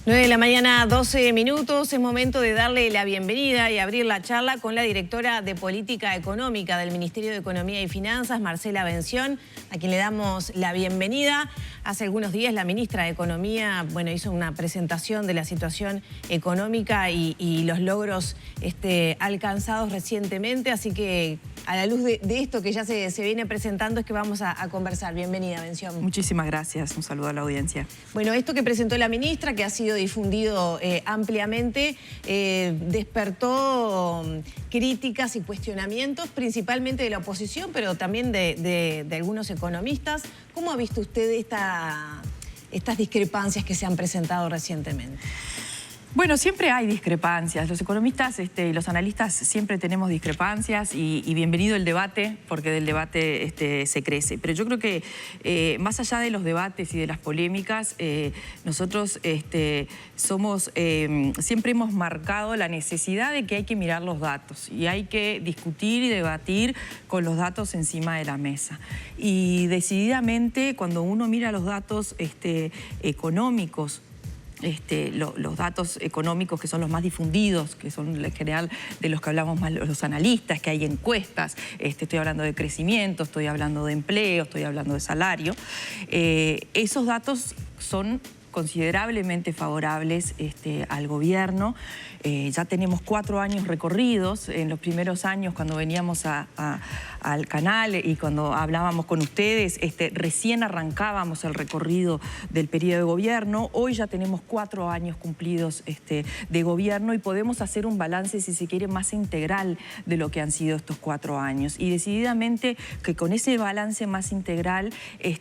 9 de la mañana, 12 minutos. Es momento de darle la bienvenida y abrir la charla con la directora de Política Económica del Ministerio de Economía y Finanzas, Marcela Bención, a quien le damos la bienvenida. Hace algunos días la ministra de Economía, hizo una presentación de la situación económica y los logros alcanzados recientemente, así que a la luz de esto que ya se viene presentando es que vamos a conversar. Bienvenida, Bención. Muchísimas gracias. Un saludo a la audiencia. Bueno, esto que presentó la ministra, que ha sido difundido ampliamente, despertó críticas y cuestionamientos, principalmente de la oposición, pero también de algunos economistas. ¿Cómo ha visto usted estas discrepancias que se han presentado recientemente? Bueno, siempre hay discrepancias. Los economistas y los analistas siempre tenemos discrepancias y bienvenido el debate, porque del debate se crece. Pero yo creo que más allá de los debates y de las polémicas, nosotros siempre hemos marcado la necesidad de que hay que mirar los datos y hay que discutir y debatir con los datos encima de la mesa. Y decididamente, cuando uno mira los datos económicos, los datos económicos que son los más difundidos, que son en general de los que hablamos más los analistas, que hay encuestas, estoy hablando de crecimiento, estoy hablando de empleo, estoy hablando de salario, esos datos son considerablemente favorables al gobierno. Ya tenemos 4 años recorridos. En los primeros años, cuando veníamos al canal y cuando hablábamos con ustedes, recién arrancábamos el recorrido del periodo de gobierno. Hoy ya tenemos 4 años cumplidos de gobierno y podemos hacer un balance, si se quiere, más integral de lo que han sido estos 4 años. Y decididamente que con ese balance más integral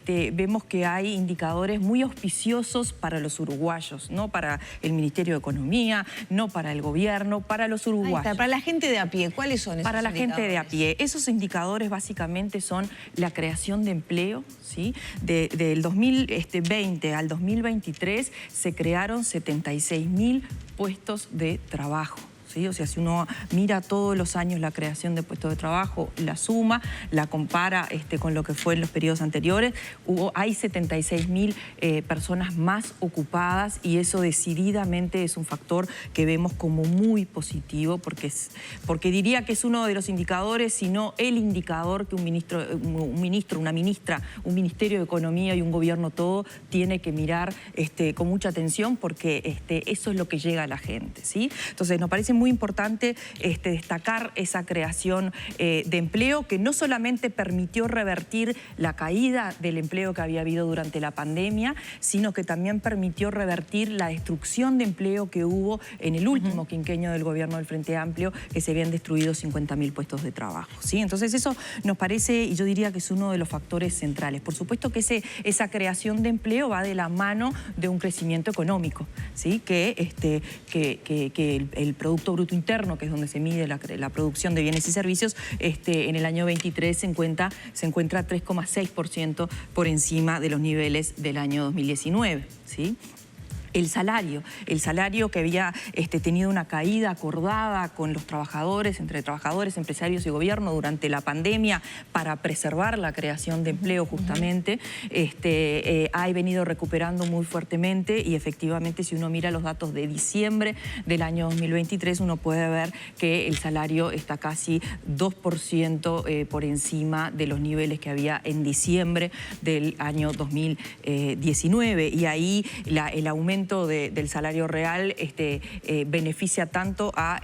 vemos que hay indicadores muy auspiciosos para los uruguayos, no para el Ministerio de Economía, no para el gobierno, para los uruguayos. Ahí está, para la gente de a pie, ¿cuáles son esos Para la indicadores? gente de a pie. Esos indicadores básicamente son la creación de empleo, ¿sí? Del 2020 al 2023 se crearon 76.000 puestos de trabajo. ¿Sí? O sea, si uno mira todos los años la creación de puestos de trabajo, la suma, la compara con lo que fue en los periodos anteriores, hay 76.000 personas más ocupadas y eso decididamente es un factor que vemos como muy positivo porque diría que es uno de los indicadores, si no el indicador que un ministro, una ministra, un Ministerio de Economía y un gobierno todo tiene que mirar con mucha atención porque eso es lo que llega a la gente, ¿sí? Entonces nos parece muy importante destacar esa creación de empleo que no solamente permitió revertir la caída del empleo que había habido durante la pandemia, sino que también permitió revertir la destrucción de empleo que hubo en el último quinquenio del gobierno del Frente Amplio, que se habían destruido 50.000 puestos de trabajo, ¿sí? Entonces eso nos parece, y yo diría que es uno de los factores centrales. Por supuesto que esa creación de empleo va de la mano de un crecimiento económico, ¿sí? Que el Producto Bruto Interno, que es donde se mide la producción de bienes y servicios, en el año 23 se encuentra 3,6% por encima de los niveles del año 2019, ¿sí? El salario que había tenido una caída acordada con los trabajadores, entre trabajadores, empresarios y gobierno durante la pandemia para preservar la creación de empleo justamente, ha venido recuperando muy fuertemente y efectivamente si uno mira los datos de diciembre del año 2023 uno puede ver que el salario está casi 2% por encima de los niveles que había en diciembre del año 2019 y ahí el aumento del salario real beneficia tanto a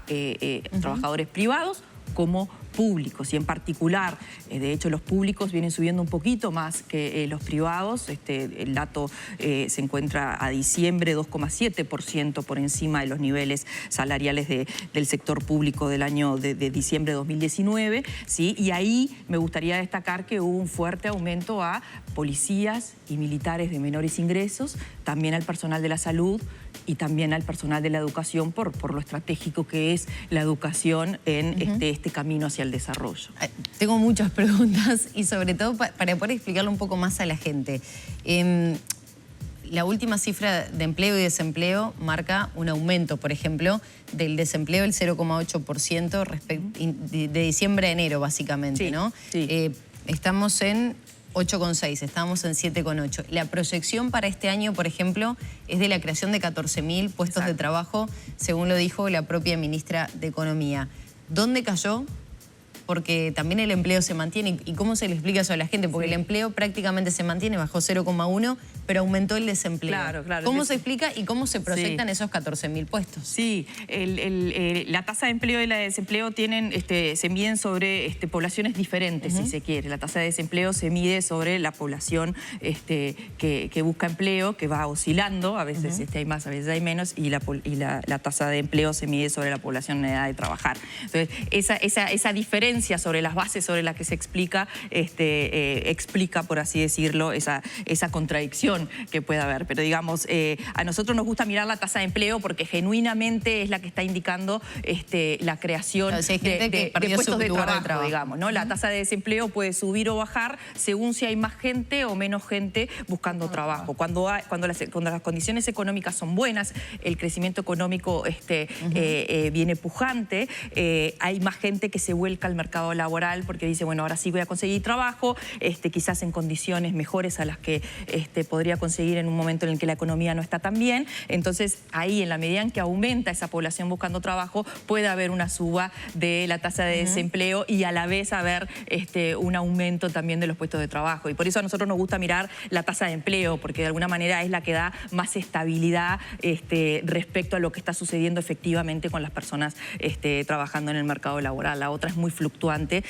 trabajadores privados como públicos y en particular, de hecho los públicos vienen subiendo un poquito más que los privados, el dato se encuentra a diciembre 2,7% por encima de los niveles salariales del sector público del año de diciembre de 2019, ¿sí? Y ahí me gustaría destacar que hubo un fuerte aumento a policías y militares de menores ingresos, también al personal de la salud y también al personal de la educación por lo estratégico que es la educación en este camino hacia el desarrollo. Tengo muchas preguntas y sobre todo para poder explicarlo un poco más a la gente. La última cifra de empleo y desempleo marca un aumento, por ejemplo, del desempleo del 0,8% de diciembre a enero, básicamente, sí, ¿no? Sí. Estamos en 8,6, estábamos en 7,8. La proyección para este año, por ejemplo, es de la creación de 14.000 puestos de trabajo, según lo dijo la propia ministra de Economía. ¿Dónde cayó? Porque también el empleo se mantiene. ¿Y cómo se le explica eso a la gente? Porque el empleo prácticamente se mantiene, bajó 0,1, pero aumentó el desempleo. Claro. ¿Cómo se explica y cómo se proyectan esos 14.000 puestos? Sí, la tasa de empleo y la de desempleo se miden sobre poblaciones diferentes, si se quiere. La tasa de desempleo se mide sobre la población que busca empleo, que va oscilando, a veces hay más, a veces hay menos, y la tasa de empleo se mide sobre la población en edad de trabajar. Entonces, esa diferencia sobre las bases sobre las que se explica, explica, por así decirlo, esa contradicción que pueda haber. Pero digamos, a nosotros nos gusta mirar la tasa de empleo porque genuinamente es la que está indicando la creación de puestos de trabajo, digamos, ¿no? La tasa de desempleo puede subir o bajar según si hay más gente o menos gente buscando trabajo. Cuando las condiciones económicas son buenas, el crecimiento económico viene pujante, hay más gente que se vuelca al mercado laboral porque dice, bueno, ahora sí voy a conseguir trabajo, quizás en condiciones mejores a las que podría conseguir en un momento en el que la economía no está tan bien. Entonces, ahí, en la medida en que aumenta esa población buscando trabajo, puede haber una suba de la tasa de desempleo y a la vez haber un aumento también de los puestos de trabajo. Y por eso a nosotros nos gusta mirar la tasa de empleo, porque de alguna manera es la que da más estabilidad respecto a lo que está sucediendo efectivamente con las personas trabajando en el mercado laboral. La otra es muy fluctuante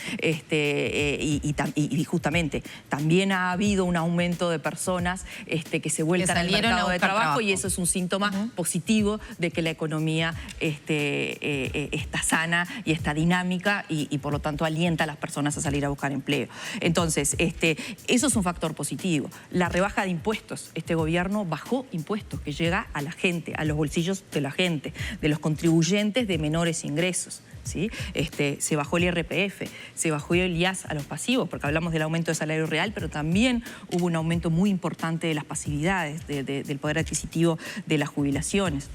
y justamente también ha habido un aumento de personas que se vuelcan al mercado de trabajo y eso es un síntoma positivo de que la economía está sana y está dinámica y por lo tanto alienta a las personas a salir a buscar empleo. Entonces, eso es un factor positivo. La rebaja de impuestos. Este gobierno bajó impuestos que llega a la gente, a los bolsillos de la gente, de los contribuyentes de menores ingresos. ¿Sí? Se bajó el IRPF, se bajó el IAS a los pasivos, porque hablamos del aumento de salario real, pero también hubo un aumento muy importante de las pasividades, del poder adquisitivo de las jubilaciones.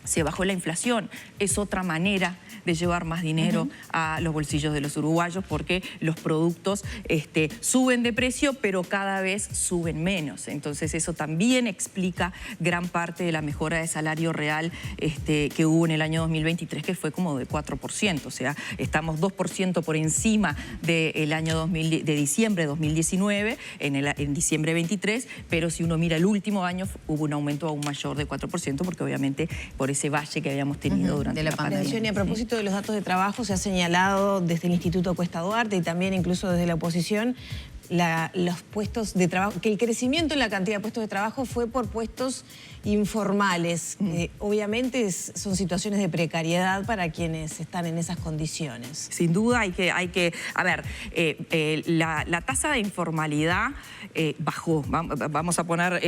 Se bajó la inflación, es otra manera de llevar más dinero a los bolsillos de los uruguayos porque los productos suben de precio pero cada vez suben menos. Entonces eso también explica gran parte de la mejora de salario real que hubo en el año 2023, que fue como de 4%. O sea, estamos 2% por encima del año de diciembre de 2019, en diciembre 23, pero si uno mira el último año hubo un aumento aún mayor de 4% porque obviamente por ese valle que habíamos tenido durante la pandemia. Y a propósito de los datos de trabajo, se ha señalado desde el Instituto Cuesta Duarte y también incluso desde la oposición los puestos de trabajo, que el crecimiento en la cantidad de puestos de trabajo fue por puestos informales. Obviamente son situaciones de precariedad para quienes están en esas condiciones. Sin duda hay que a ver, la tasa de informalidad bajó. Vamos a poner a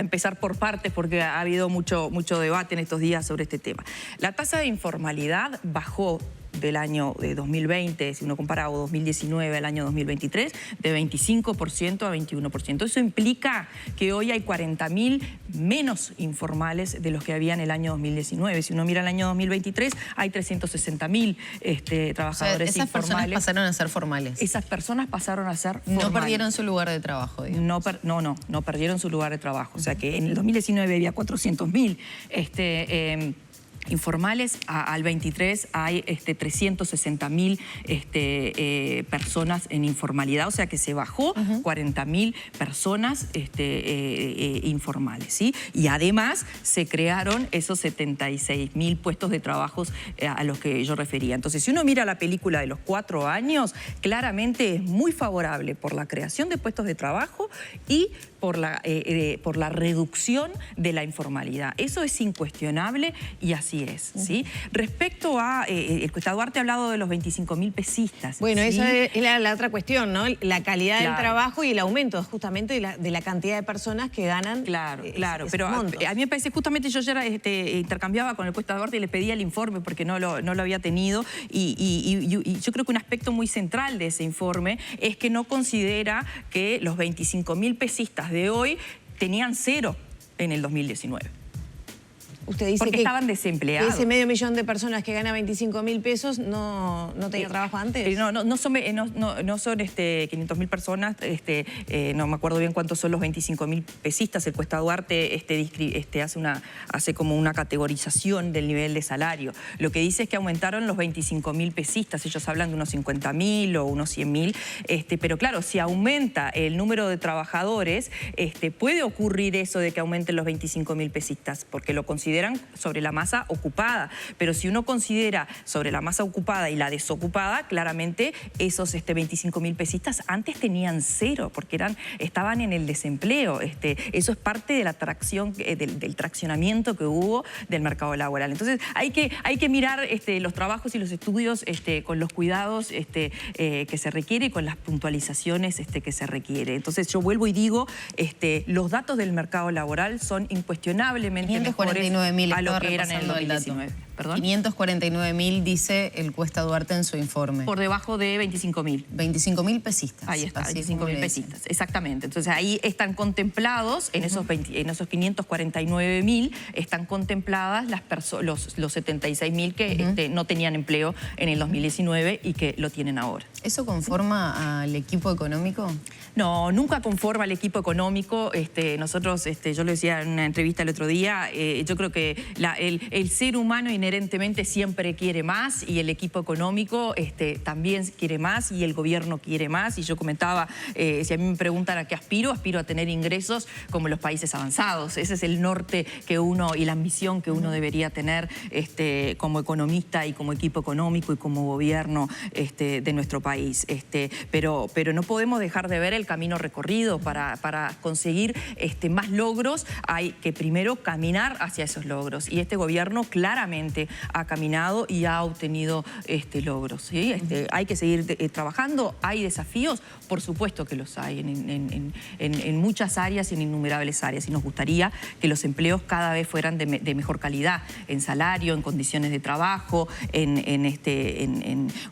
empezar por partes porque ha habido mucho debate en estos días sobre este tema. La tasa de informalidad bajó del año de 2020, si uno compara 2019 al año 2023, de 25% a 21%. Eso implica que hoy hay 40.000 menos informales de los que había en el año 2019. Si uno mira el año 2023, hay 360.000 trabajadores esas informales. Personas pasaron a ser formales. Esas personas pasaron a ser formales. No perdieron su lugar de trabajo, digamos. No perdieron su lugar de trabajo. O sea que en el 2019 había 400.000 informales, al 23 hay 360.000 personas en informalidad, o sea que se bajó 40.000 personas informales, ¿sí? Y además se crearon esos 76.000 puestos de trabajo a los que yo refería. Entonces, si uno mira la película de los 4 años, claramente es muy favorable por la creación de puestos de trabajo y por la reducción de la informalidad. Eso es incuestionable y así es, ¿sí? Respecto a, el Cuesta Duarte ha hablado de los 25.000 pesistas. Bueno, ¿sí? esa es la otra cuestión, ¿no? La calidad del trabajo y el aumento justamente de la cantidad de personas que ganan. Claro, pero a mí me parece, justamente yo ayer intercambiaba con el Cuesta Duarte y le pedía el informe porque no lo había tenido y yo creo que un aspecto muy central de ese informe es que no considera que los 25.000 pesistas de hoy tenían 0 en el 2019. Usted dice porque que estaban desempleados. ese 500.000 de personas que gana 25.000 pesos no tenía trabajo antes. No son 500.000 personas, no me acuerdo bien cuántos son los 25.000 pesistas. El Cuesta Duarte hace como una categorización del nivel de salario. Lo que dice es que aumentaron los 25.000 pesistas. Ellos hablan de unos 50.000 o unos 100.000, pero claro, si aumenta el número de trabajadores, puede ocurrir eso de que aumenten los 25.000 pesistas, porque lo consideran sobre la masa ocupada. Pero si uno considera sobre la masa ocupada y la desocupada, claramente esos 25.000 pesistas antes tenían cero, porque estaban en el desempleo. Eso es parte de la tracción, del traccionamiento que hubo del mercado laboral. Entonces hay que mirar los trabajos y los estudios con los cuidados que se requiere y con las puntualizaciones que se requiere. Entonces yo vuelvo y digo, los datos del mercado laboral son incuestionablemente mejores a lo que eran en el 2019. ¿Perdón? 549.000 dice el Cuesta Duarte en su informe. Por debajo de 25.000. 25.000 pesistas. Ahí está, 25.000 pesistas, exactamente. Entonces ahí están contemplados, en esos 549.000, están contempladas los 76.000 que no tenían empleo en el 2019 y que lo tienen ahora. ¿Eso conforma al equipo económico? No, nunca conforma al equipo económico. Nosotros, yo lo decía en una entrevista el otro día, yo creo que el ser humano inherentemente siempre quiere más, y el equipo económico también quiere más, y el gobierno quiere más. Y yo comentaba, si a mí me preguntan a qué aspiro a tener ingresos como los países avanzados. Ese es el norte que uno y la ambición que uno debería tener como economista y como equipo económico y como gobierno de nuestro país. Pero no podemos dejar de ver el camino recorrido. Para conseguir más logros hay que primero caminar hacia esos logros, y este gobierno claramente ha caminado y ha obtenido logros, ¿sí? Hay que seguir trabajando. Hay desafíos, por supuesto que los hay en muchas áreas y en innumerables áreas, y nos gustaría que los empleos cada vez fueran de mejor calidad, en salario, en condiciones de trabajo,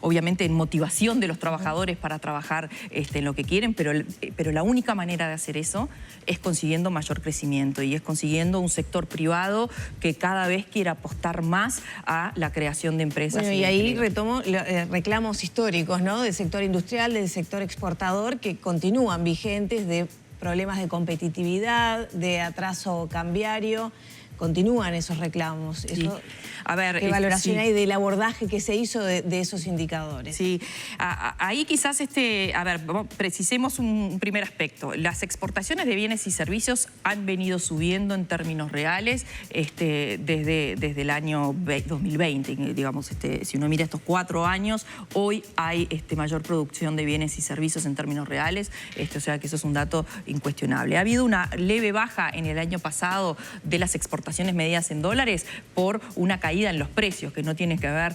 obviamente en motivación de los trabajadores para trabajar en lo que quieren, pero la única manera de hacer eso es consiguiendo mayor crecimiento, y es consiguiendo un sector privado que cada vez quiera apostar más a la creación de empresas. Bueno, y ahí retomo reclamos históricos, ¿no?, del sector industrial, del sector exportador, que continúan vigentes, de problemas de competitividad, de atraso cambiario. Continúan esos reclamos. Sí. Eso, a ver, ¿qué valoración sí. hay del abordaje que se hizo de esos indicadores? Sí, ahí quizás, a ver, precisemos un primer aspecto. Las exportaciones de bienes y servicios han venido subiendo en términos reales desde el año 2020. Digamos, si uno mira estos 4 años, hoy hay mayor producción de bienes y servicios en términos reales, o sea que eso es un dato incuestionable. Ha habido una leve baja en el año pasado de las exportaciones medidas en dólares por una caída en los precios, que no tiene que ver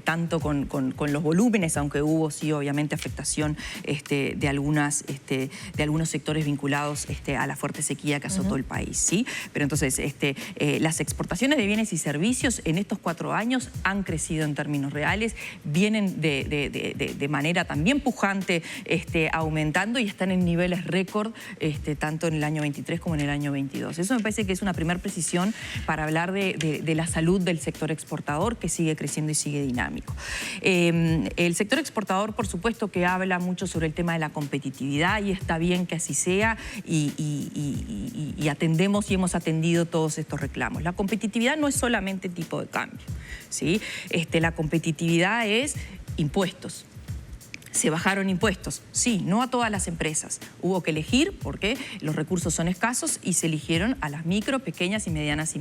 tanto con los volúmenes, aunque hubo sí obviamente afectación de algunos sectores vinculados a la fuerte sequía que azotó el país, ¿sí? Pero entonces las exportaciones de bienes y servicios en estos 4 años han crecido en términos reales, vienen de manera también pujante aumentando, y están en niveles récord tanto en el año 23 como en el año 22. Eso me parece que es una primera precisión para hablar de la salud del sector exportador, que sigue creciendo y sigue dinámico. El sector exportador, por supuesto, que habla mucho sobre el tema de la competitividad, y está bien que así sea, y atendemos y hemos atendido todos estos reclamos. La competitividad no es solamente tipo de cambio, ¿sí? La competitividad es impuestos. ¿Se bajaron impuestos? Sí, no a todas las empresas. Hubo que elegir porque los recursos son escasos, y se eligieron a las micro, pequeñas y medianas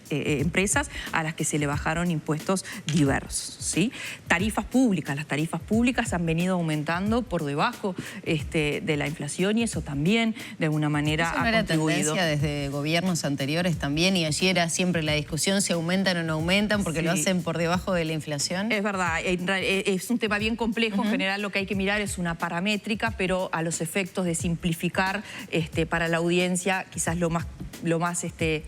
empresas a las que se le bajaron impuestos diversos, ¿sí? Tarifas públicas. Las tarifas públicas han venido aumentando por debajo de la inflación, y eso también de alguna manera ha contribuido. Tendencia desde gobiernos anteriores también, y allí era siempre la discusión si aumentan o no aumentan porque lo hacen por debajo de la inflación. Es verdad, es un tema bien complejo. En general lo que hay que mirar es una paramétrica, pero a los efectos de simplificar para la audiencia, quizás lo más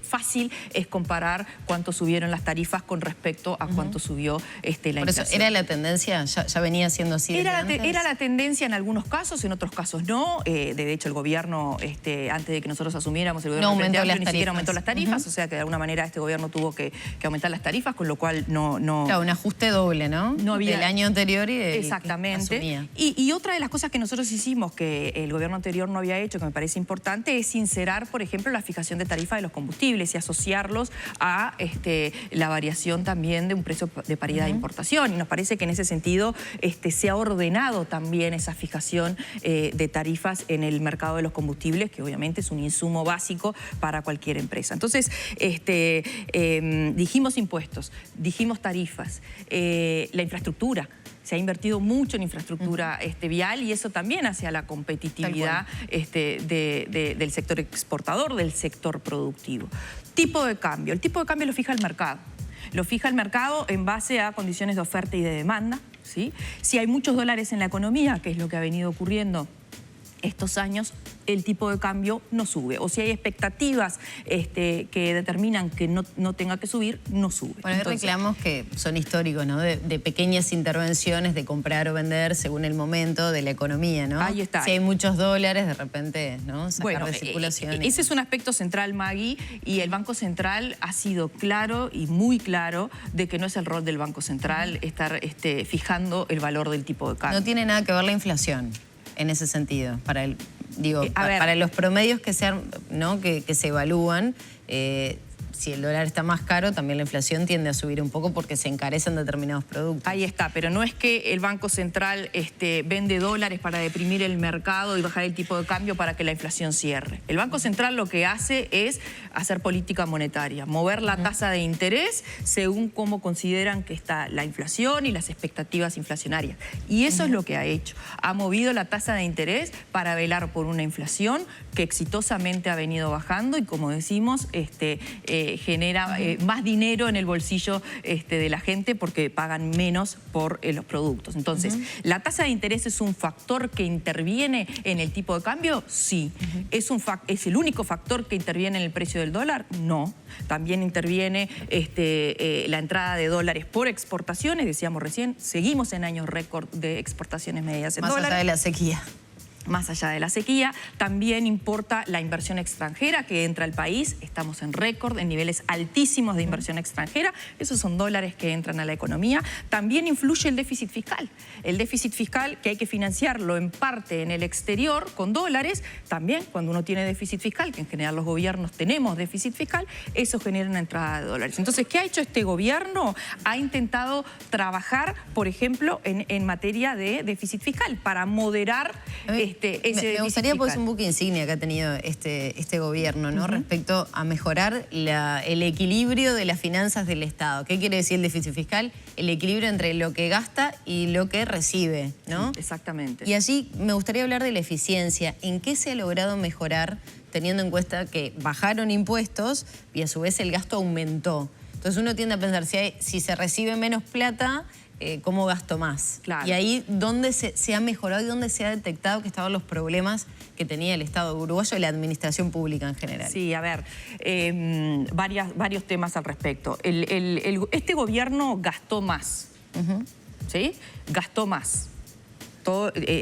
fácil es comparar cuánto subieron las tarifas con respecto a cuánto subió la inflación. Por eso, ¿era la tendencia? ¿Ya venía siendo así desde antes? Era la tendencia en algunos casos, en otros casos no. De hecho, el gobierno, antes de que nosotros asumiéramos, el gobierno ni siquiera aumentó las tarifas, o sea que de alguna manera este gobierno tuvo que aumentar las tarifas, con lo cual no... Claro, un ajuste doble, ¿no? No había... Del año anterior y Exactamente. Y otra de las cosas que nosotros hicimos, que el gobierno anterior no había hecho, que me parece importante, es sincerar, por ejemplo, la fijación de tarifa de los combustibles y asociarlos a la variación también de un precio de paridad de importación. Y nos parece que en ese sentido se ha ordenado también esa fijación de tarifas en el mercado de los combustibles, que obviamente es un insumo básico para cualquier empresa. Entonces, dijimos impuestos, dijimos tarifas, la infraestructura. Se ha invertido mucho en infraestructura vial y eso también hacia la competitividad del sector exportador, del sector productivo. Tipo de cambio. El tipo de cambio lo fija el mercado. Lo fija el mercado en base a condiciones de oferta y de demanda, ¿sí? Si hay muchos dólares en la economía, que es lo que ha venido ocurriendo estos años, el tipo de cambio no sube. O si hay expectativas que determinan que no tenga que subir, no sube. Bueno, hay reclamos que son históricos, ¿no? De pequeñas intervenciones, de comprar o vender según el momento de la economía, ¿no? Ahí está. Si hay muchos dólares, de repente, ¿no? Sacar de circulación. Ese es un aspecto central, Maggie, y el Banco Central ha sido claro y muy claro de que no es el rol del Banco Central estar fijando el valor del tipo de cambio. No tiene nada que ver la inflación en ese sentido, para los promedios que se evalúan, si el dólar está más caro, también la inflación tiende a subir un poco porque se encarecen determinados productos. Ahí está, pero no es que el Banco Central vende dólares para deprimir el mercado y bajar el tipo de cambio para que la inflación cierre. El Banco Central lo que hace es hacer política monetaria, mover la tasa de interés según cómo consideran que está la inflación y las expectativas inflacionarias. Y eso es lo que ha hecho. Ha movido la tasa de interés para velar por una inflación que exitosamente ha venido bajando y, como decimos, genera más dinero en el bolsillo de la gente porque pagan menos por los productos. Entonces, ¿la tasa de interés es un factor que interviene en el tipo de cambio? Sí. ¿Es el único factor que interviene en el precio del dólar? No. También interviene la entrada de dólares por exportaciones, decíamos recién, seguimos en años récord de exportaciones medidas en dólares. Más allá de la sequía. Más allá de la sequía, también importa la inversión extranjera que entra al país. Estamos en récord, en niveles altísimos de inversión extranjera. Esos son dólares que entran a la economía. También influye el déficit fiscal. El déficit fiscal que hay que financiarlo en parte en el exterior con dólares. También cuando uno tiene déficit fiscal, que en general los gobiernos tenemos déficit fiscal, eso genera una entrada de dólares. Entonces, ¿qué ha hecho este gobierno? Ha intentado trabajar, por ejemplo, en materia de déficit fiscal para moderar me gustaría, pues, un buque insignia que ha tenido este gobierno, ¿no? Respecto a mejorar el equilibrio de las finanzas del Estado. ¿Qué quiere decir el déficit fiscal? El equilibrio entre lo que gasta y lo que recibe, ¿no? Exactamente. Y allí me gustaría hablar de la eficiencia. ¿En qué se ha logrado mejorar, teniendo en cuenta que bajaron impuestos y a su vez el gasto aumentó? Entonces uno tiende a pensar, si se recibe menos plata, ¿cómo gasto más? Claro. Y ahí, ¿dónde se ha mejorado y dónde se ha detectado que estaban los problemas que tenía el Estado uruguayo y la administración pública en general? Sí, a ver, varios temas al respecto. Este gobierno gastó más, ¿sí? Gastó más.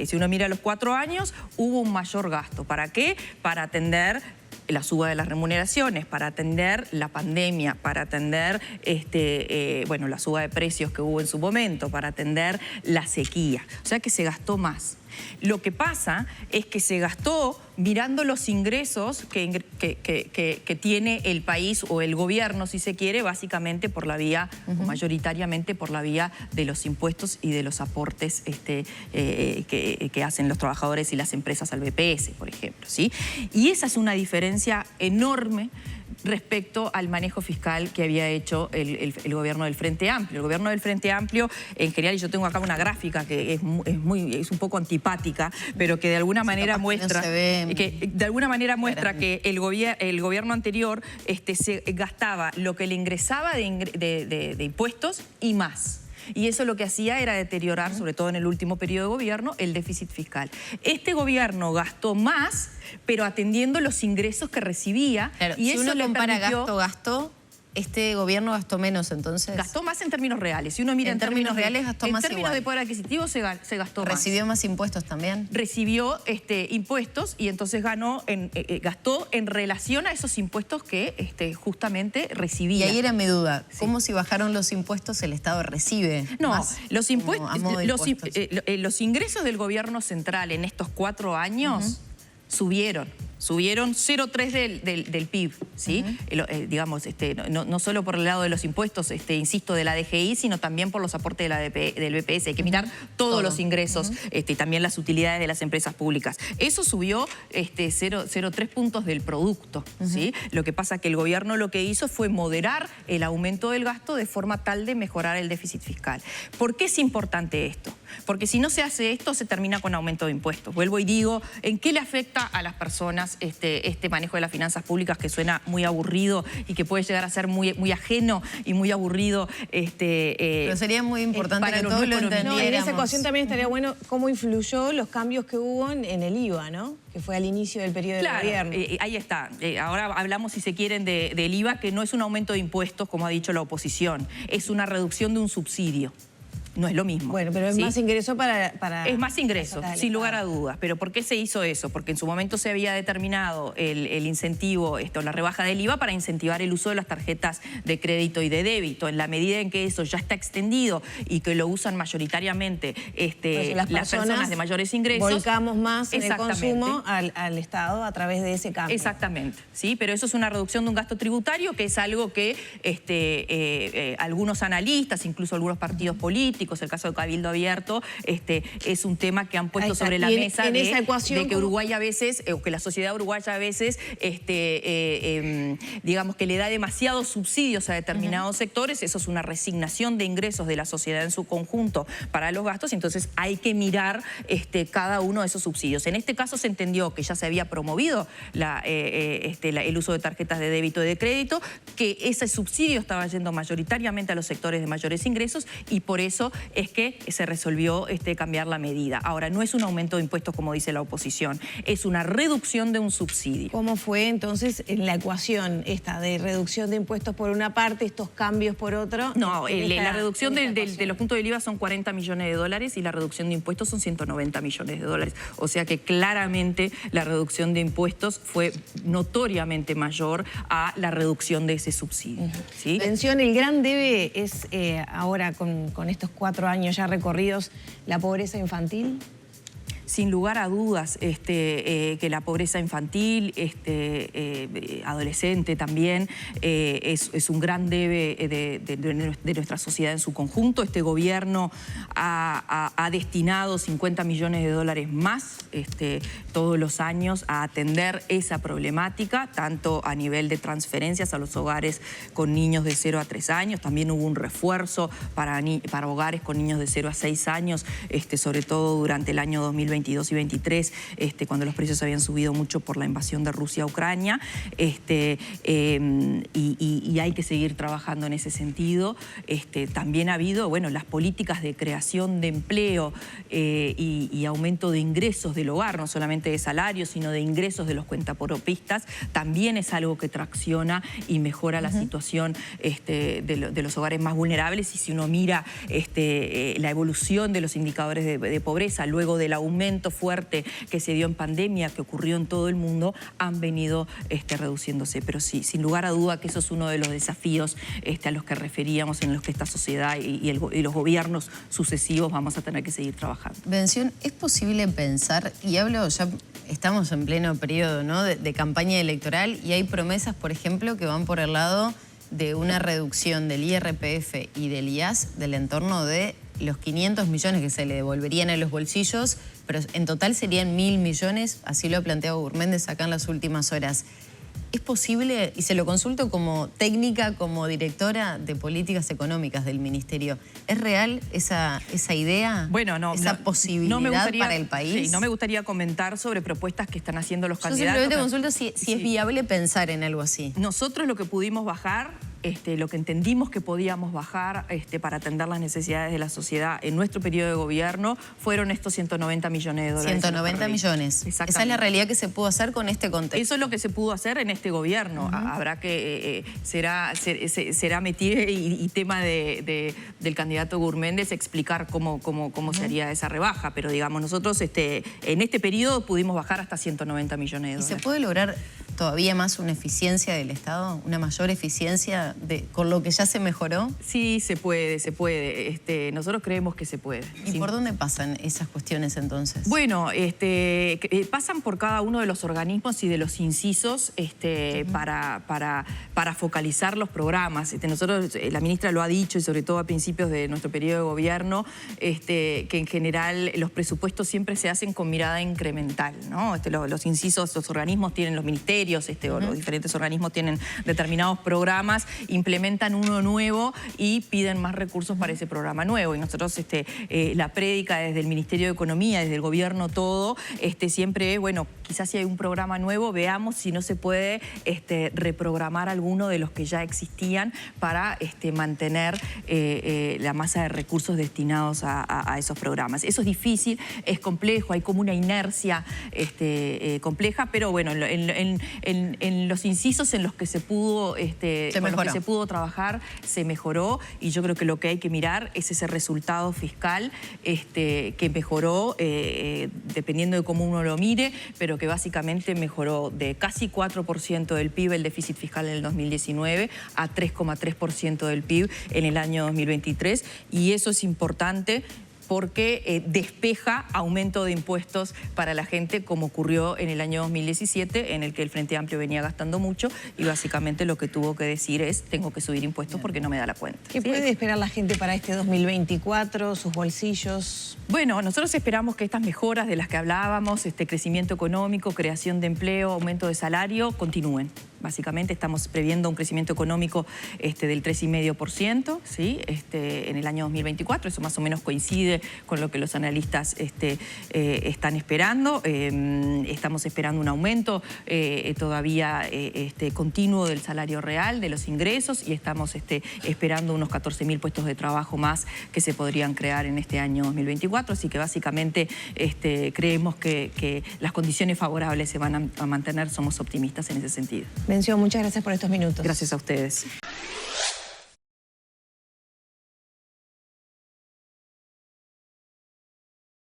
Si uno mira los 4 años, hubo un mayor gasto. ¿Para qué? Para atender la suba de las remuneraciones, para atender la pandemia, para atender la suba de precios que hubo en su momento, para atender la sequía. O sea que se gastó más. Lo que pasa es que se gastó mirando los ingresos que tiene el país o el gobierno, si se quiere, básicamente por la vía, o mayoritariamente por la vía de los impuestos y de los aportes que hacen los trabajadores y las empresas al BPS, por ejemplo, ¿sí? Y esa es una diferencia enorme respecto al manejo fiscal que había hecho el gobierno del Frente Amplio. El gobierno del Frente Amplio, en general, y yo tengo acá una gráfica que es un poco antipática, pero que de alguna manera muestra que el gobierno anterior se gastaba lo que le ingresaba de impuestos y más. Y eso lo que hacía era deteriorar, sobre todo en el último periodo de gobierno, el déficit fiscal. Este gobierno gastó más, pero atendiendo los ingresos que recibía. Claro, y si eso uno le compara permitió... gasto, este gobierno gastó menos, entonces. Gastó más en términos reales. Si uno mira en términos reales, gastó más en términos igual. de poder adquisitivo se gastó más. ¿Recibió más impuestos también? Recibió impuestos y entonces gastó en relación a esos impuestos que justamente recibía. Y ahí era mi duda. ¿Cómo si bajaron los impuestos el Estado recibe No, más los impuestos, a modo de impuestos? Los ingresos del gobierno central en estos 4 años subieron 0,3 del PIB, ¿sí? Digamos, no solo por el lado de los impuestos, insisto, de la DGI, sino también por los aportes de del BPS. Hay que mirar todos los ingresos y también las utilidades de las empresas públicas. Eso subió 0,3 puntos del producto, ¿sí? Lo que pasa es que el gobierno lo que hizo fue moderar el aumento del gasto de forma tal de mejorar el déficit fiscal. ¿Por qué es importante esto? Porque si no se hace esto, se termina con aumento de impuestos. Vuelvo y digo, ¿en qué le afecta a las personas este manejo de las finanzas públicas que suena muy aburrido y que puede llegar a ser muy ajeno y muy aburrido? Pero sería muy importante para que los todos lo no economistas. No, en esa entendiéramos. ecuación también estaría bueno cómo influyó los cambios que hubo en el IVA, ¿no? Que fue al inicio del periodo del gobierno. Ahí está. Ahora hablamos, si se quieren, del IVA, que no es un aumento de impuestos, como ha dicho la oposición, es una reducción de un subsidio. No es lo mismo. Bueno, pero es más ingreso para... Es más ingreso, sin lugar a dudas. ¿Pero por qué se hizo eso? Porque en su momento se había determinado el incentivo, la rebaja del IVA para incentivar el uso de las tarjetas de crédito y de débito. En la medida en que eso ya está extendido y que lo usan mayoritariamente las personas de mayores ingresos... Volcamos más en el consumo al Estado a través de ese cambio. Exactamente, ¿sí? Pero eso es una reducción de un gasto tributario que es algo que algunos analistas, incluso algunos partidos políticos, el caso de Cabildo Abierto, es un tema que han puesto sobre la mesa de que Uruguay a veces, o que la sociedad uruguaya a veces, digamos que le da demasiados subsidios a determinados sectores. Eso es una resignación de ingresos de la sociedad en su conjunto para los gastos, entonces hay que mirar cada uno de esos subsidios. En este caso se entendió que ya se había promovido el uso de tarjetas de débito y de crédito, que ese subsidio estaba yendo mayoritariamente a los sectores de mayores ingresos y por eso es que se resolvió cambiar la medida. Ahora, no es un aumento de impuestos como dice la oposición, es una reducción de un subsidio. ¿Cómo fue entonces en la ecuación esta de reducción de impuestos por una parte, estos cambios por otro? No, la reducción de los puntos del IVA son 40 millones de dólares y la reducción de impuestos son 190 millones de dólares. O sea que claramente la reducción de impuestos fue notoriamente mayor a la reducción de ese subsidio. ¿Sí? Atención, el gran debe es ahora con estos 4 años ya recorridos, la pobreza infantil. Sin lugar a dudas que la pobreza infantil, adolescente también, es un gran debe de nuestra sociedad en su conjunto. Este gobierno ha destinado 50 millones de dólares más todos los años a atender esa problemática, tanto a nivel de transferencias a los hogares con niños de 0 a 3 años. También hubo un refuerzo para hogares con niños de 0 a 6 años, sobre todo durante el año 2022 y 2023, cuando los precios habían subido mucho por la invasión de Rusia a Ucrania, y hay que seguir trabajando en ese sentido. También ha habido, bueno, las políticas de creación de empleo y aumento de ingresos del hogar, no solamente de salarios, sino de ingresos de los cuentapropistas, también es algo que tracciona y mejora la situación de los hogares más vulnerables. Y si uno mira la evolución de los indicadores de pobreza luego del aumento fuerte que se dio en pandemia, que ocurrió en todo el mundo, han venido reduciéndose. Pero sí, sin lugar a duda que eso es uno de los desafíos a los que referíamos, en los que esta sociedad y los gobiernos sucesivos vamos a tener que seguir trabajando. Bención, ¿es posible pensar, y hablo, ya estamos en pleno periodo, ¿no?, de campaña electoral, y hay promesas, por ejemplo, que van por el lado de una reducción del IRPF y del IAS del entorno de los 500 millones que se le devolverían a los bolsillos, pero en total serían 1.000 millones, así lo ha planteado Gurméndez acá en las últimas horas. ¿Es posible, y se lo consulto como técnica, como directora de políticas económicas del Ministerio, ¿es real esa idea, esa posibilidad para el país? Sí, no me gustaría comentar sobre propuestas que están haciendo los candidatos. Yo simplemente consulto si es viable pensar en algo así. Nosotros lo que pudimos bajar lo que entendimos que podíamos bajar para atender las necesidades de la sociedad en nuestro periodo de gobierno fueron estos 190 millones de dólares. 190 millones. Esa es la realidad que se pudo hacer con este contexto. Eso es lo que se pudo hacer en este gobierno. Habrá que, será metir y tema del candidato Gurméndez explicar cómo sería esa rebaja, pero digamos, nosotros en este periodo pudimos bajar hasta 190 millones de dólares. ¿Y se puede lograr todavía más una eficiencia del Estado? ¿Una mayor eficiencia con lo que ya se mejoró? Sí, se puede, se puede. Nosotros creemos que se puede. ¿Y por dónde pasan esas cuestiones entonces? Bueno, pasan por cada uno de los organismos y de los incisos para focalizar los programas. Nosotros, la ministra lo ha dicho, y sobre todo a principios de nuestro periodo de gobierno, que en general los presupuestos siempre se hacen con mirada incremental, ¿no? Los incisos, los organismos tienen, los ministerios, o los diferentes organismos tienen determinados programas, implementan uno nuevo y piden más recursos para ese programa nuevo. Y nosotros, la prédica desde el Ministerio de Economía, desde el gobierno todo, siempre es, bueno, quizás si hay un programa nuevo, veamos si no se puede reprogramar alguno de los que ya existían para mantener la masa de recursos destinados a esos programas. Eso es difícil, es complejo, hay como una inercia compleja, pero bueno, en los incisos en los que se pudo, trabajar, se mejoró, y yo creo que lo que hay que mirar es ese resultado fiscal que mejoró, dependiendo de cómo uno lo mire, pero que básicamente mejoró de casi 4% del PIB el déficit fiscal en el 2019 a 3,3% del PIB en el año 2023, y eso es importante porque despeja aumento de impuestos para la gente, como ocurrió en el año 2017, en el que el Frente Amplio venía gastando mucho y básicamente lo que tuvo que decir es: tengo que subir impuestos porque no me da la cuenta. ¿Qué puede esperar la gente para este 2024, sus bolsillos? Bueno, nosotros esperamos que estas mejoras de las que hablábamos, crecimiento económico, creación de empleo, aumento de salario, continúen. Básicamente estamos previendo un crecimiento económico del 3,5%, ¿sí? En el año 2024. Eso más o menos coincide con lo que los analistas están esperando. Estamos esperando un aumento todavía continuo del salario real, de los ingresos, y estamos esperando unos 14.000 puestos de trabajo más que se podrían crear en este año 2024. Así que básicamente creemos que las condiciones favorables se van a mantener. Somos optimistas en ese sentido. Venció, muchas gracias por estos minutos. Gracias a ustedes.